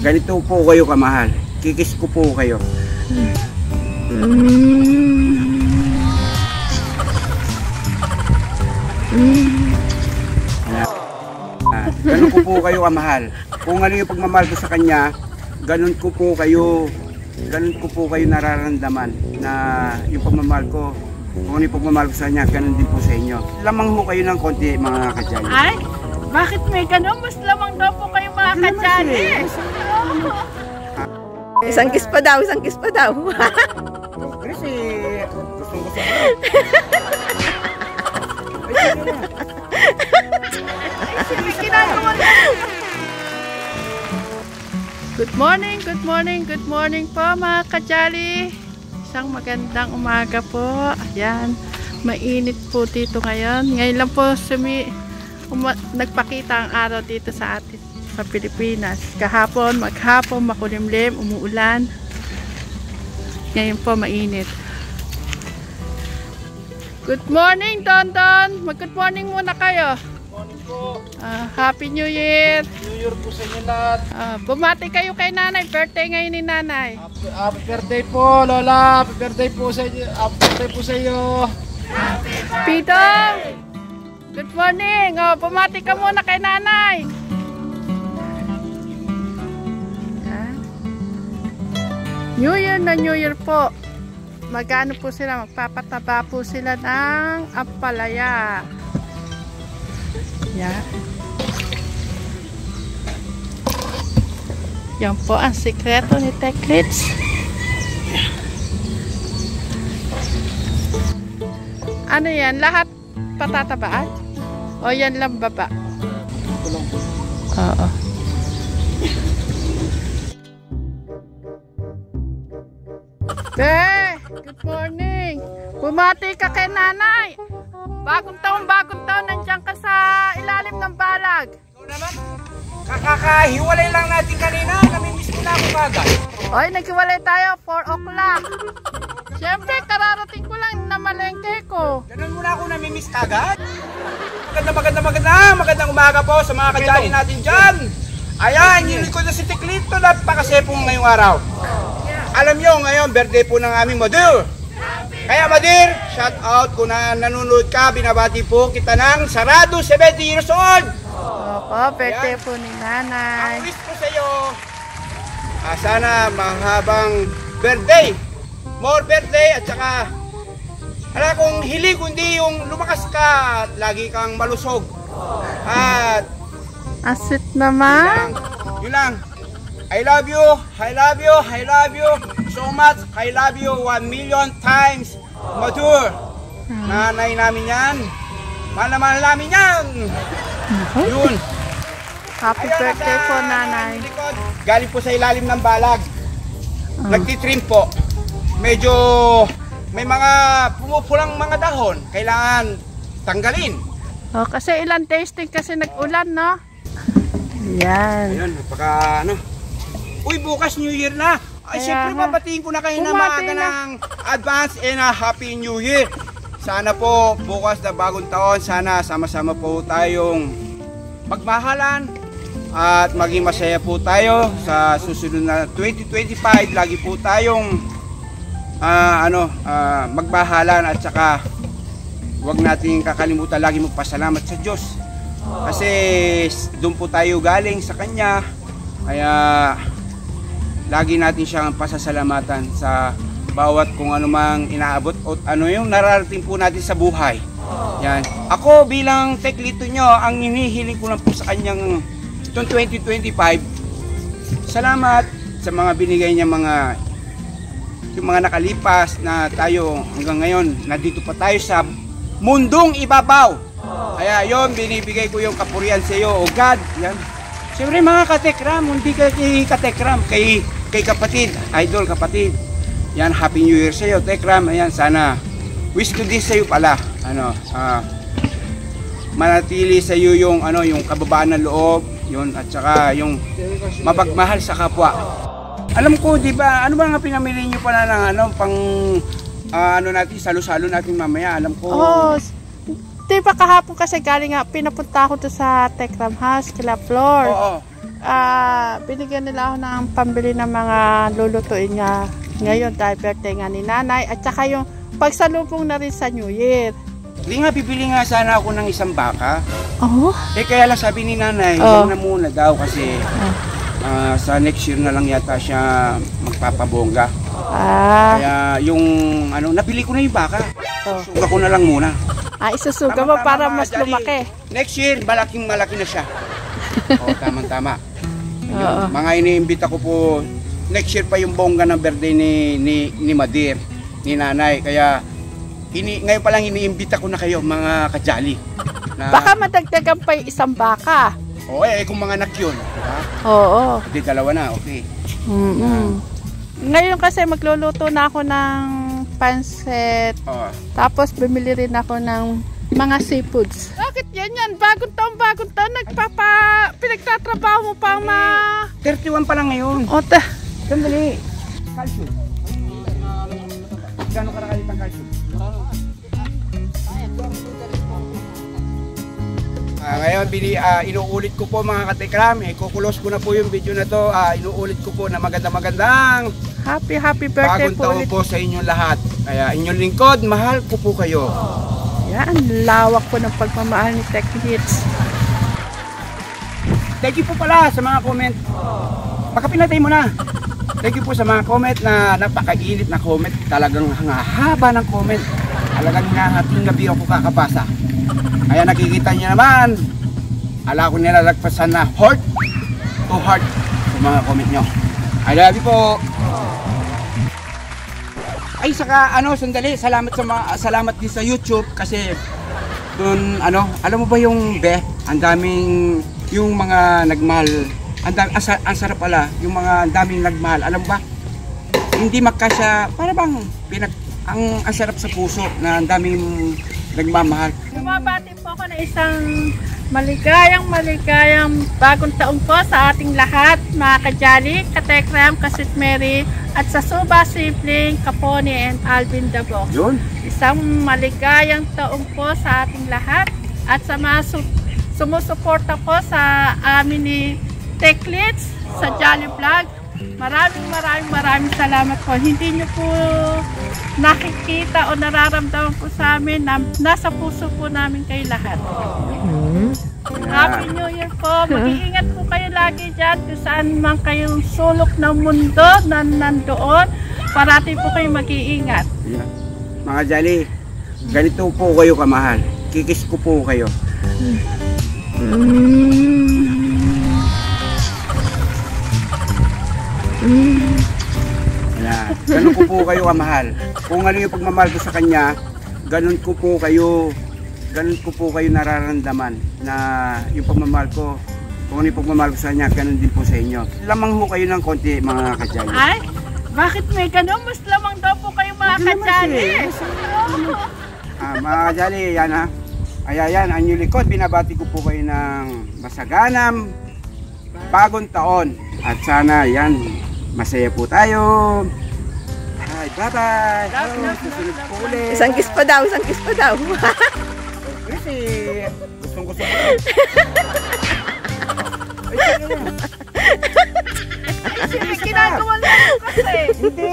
Ganito po kayo kamahal. Kikis ko po kayo. Ganun ko po kayo kamahal. Kung ano yung pagmamahal ko sa kanya, ganun ko po kayo nararamdaman na yung pagmamahal ko. Kung ano yung pagmamahal ko sa kanya, ganun din po sa inyo. Lamang ho kayo ng konti mga kadyali. Ay, bakit may ganun? Mas lamang daw po kayo mga kadyali. Isang kiss pa daw, isang kiss pa daw. Kasi gusto ko sa Good morning, good morning, good morning po mga kadyali. Isang magandang umaga po. Ayan, mainit po dito ngayon. Ngayon lang po nagpakita ang araw dito sa atin sa Pilipinas. Kahapon, maghapon, makulimlim, umuulan. Ngayon po mainit. Good morning, Tonton. Mag-good morning muna kayo. Good morning po. Happy New Year. New Year po sa inyo lahat. Bumati kayo kay nanay. Birthday ngayon ni nanay. Happy birthday po, Lola. Happy birthday po sa inyo. Happy birthday po sa iyo. Pito, good morning. Bumati ka muna kay nanay. New Year na New Year po. Magano po sila, magpapataba po sila ng ampalaya. Yan. Yan po ang sikreto ni Teklits. Ano yan? Lahat patatabaan? O yan lang baba? Ito lang po. Oo. Good morning. Bumati ka kay nanay. Bagong taon nandiyan ka sa ilalim ng balag. Ikaw naman, kakakahiwalay lang natin kanina. Namimiss ko na ako kagad. Oy, naghiwalay tayo 4 o'clock. Siyempre, kararating ko lang na malengke ko. Ganun muna ako namimiss kagad. Magandang umaga po sa mga kadyali natin dyan. Ayan, hilig ko na si Teklito. Napakasepong ngayong araw. Alam nyo, ngayon, birthday po ng aming Madir. Kaya Madir, shout out kung nanonood ka, binabati po kita ng sarado 70 years old. Opo, birthday po ni nanay. Ang wish ko sa iyo, sana mahabang birthday, more birthday, at saka, ala kong hilig, kundi yung lumakas ka at lagi kang malusog. At, asit naman. Yun lang. I love you, I love you, I love you so much. I love you 1 million times. Mature. Nanay namin yan. Mahal na mahal namin yan. Yun. Happy birthday po, nanay. Galing po sa ilalim ng balag. Nagtitrim po. Medyo may mga pumupulang mga dahon. Kailangan tanggalin. Kasi ilang days din kasi nag-ulan, no? Yan. Ayun, napaka ano. Uy, bukas New Year na. Ay, siyempre babatiin ko na kayo na maaga ng advance and Happy New Year. Sana po bukas na bagong taon, sana sama-sama po tayong magmahalan at maging masaya po tayo sa susunod na 2025. Lagi po tayong magmahalan at saka huwag nating kakalimutan lagi magpasalamat sa Diyos. Kasi doon po tayo galing sa Kanya. Kaya lagi natin siyang pasasalamatan sa bawat kung ano mang inaabot o ano yung nararating po natin sa buhay. Yan. Ako bilang Teklito nyo, ang hinihiling ko lang po sa kanyang itong 2025, salamat sa mga binigay niya yung mga nakalipas na tayo hanggang ngayon, nandito pa tayo sa mundong ibabaw. Kaya yon, binibigay ko yung kapurihan sa iyo, O God. Yan. Siyempre mga katekram, hindi kay katekram, kay kapatid, idol kapatid. Yan, Happy New Year sa iyo, Tekram. Ayan, sana wish ko din sa iyo pala, manatili sa iyo yung yung kababaan ng loob, yun, at saka yung mapagmahal sa kapwa. Alam ko, di ba, ano ba nga pinamili niyo pala ng pang natin, salo-salo natin mamaya, alam ko. Di ba kahapon kasi galing nga, pinapunta ako to sa Tekram House, kila Flor. Oo. binigyan nila ako ng pambili ng mga lulutuin niya ngayon dahil birthday nga ni nanay. At saka yung pagsalubong na rin sa New Year. Hindi nga, bibili nga sana ako ng isang baka. Oh? Kaya lang sabi ni nanay, Oh. huwag na muna daw kasi sa next year na lang yata siya magpapabongga. Kaya yung nabili ko na yung baka. Oh. Suga ko na lang muna. Isusuga mo Tama-tama, para mga mas Jolly. lumaki. Next year, malaki na siya. Tamang-tama. Oo. Mga iniimbita ko po, next year pa yung bongga ng birthday ni Madir, ni nanay. Kaya ngayon pa lang iniimbita ko na kayo, mga kajali. Baka madagdagan pa yung isang baka. Kung mga anak yun. Diba? Oo. Hindi, dalawa na, okay. Ngayon kasi magluluto na ako ng pansit. Tapos bumili rin ako ng mga seafoods. Bakit yan? Bagong taon. Pinagtatrabaho mo pa 31 pa lang ngayon. Sandali. Calcium. Gano'n karakalit ang calcium? Ngayon, inuulit ko po mga katekram. Kukulos ko na po yung video na to. Inuulit ko po na magandang happy birthday bagong po taon ulit. po sa inyong lahat. Kaya inyong lingkod, mahal ko po kayo. Yan, lawak po ng pagmamahal ni Tech Hits. Thank you po pala sa mga comment. Baka pinatay mo na. Thank you po sa mga comment na napakainit na comment. Talagang haba ng comment. Talagang nangating gabi ako kakabasa. Kaya nakikita niyo naman, ala ko nilalagpasan na heart to heart sa mga comment nyo. I love you po. Ay saka sandali, salamat din sa YouTube kasi doon alam mo ba yung ang daming yung mga nagmahal, ang sarap pala, yung mga daming nagmahal, alam mo ba? Hindi magkasya, para bang ang sarap sa puso na ang daming nagmamahal. Bumabati po ako ng isang maligayang bagong taon po sa ating lahat, mga kajali, katekram, kasit Mary, at sa Suba Sibling, Kaponi, and Alvin Dabok. Yun. Isang maligayang taon po sa ating lahat at sa mga sumusuporta po sa amin ni Techlits sa Jolly Vlog. Maraming salamat po. Hindi nyo po nakikita o nararamdaman po sa amin na nasa puso po namin kayo lahat. Happy New Year po. Mag-iingat po kayo lagi dyan kung saan man kayong sulok ng mundo na nandoon. Parati po kayo mag-iingat. Yeah. Mga Jolly, ganito po kayo kamahal. Kikis ko po kayo. Yeah. Ganun ko po kayo kamahal. Kung ano yung pagmamahal ko sa kanya, ganun ko po kayo nararamdaman na yung pagmamahal ko, kung ano yung pagmamahal ko sa kanya, ganun din po sa inyo. Lamang ho kayo ng konti, mga kajali. Ay, bakit may ganun? Mas lamang daw po kayo mga kajali. Mga kajali, yan ha. Ayan, ang inyong likod, binabati ko po kayo ng masaganang bagong taon. At sana, yan, masaya po tayo. Ay, bye-bye. Susunod po ulit. Isang kiss pa daw. Kasi, gustong-gusto ko. Ginagawa lang kasi. Hindi.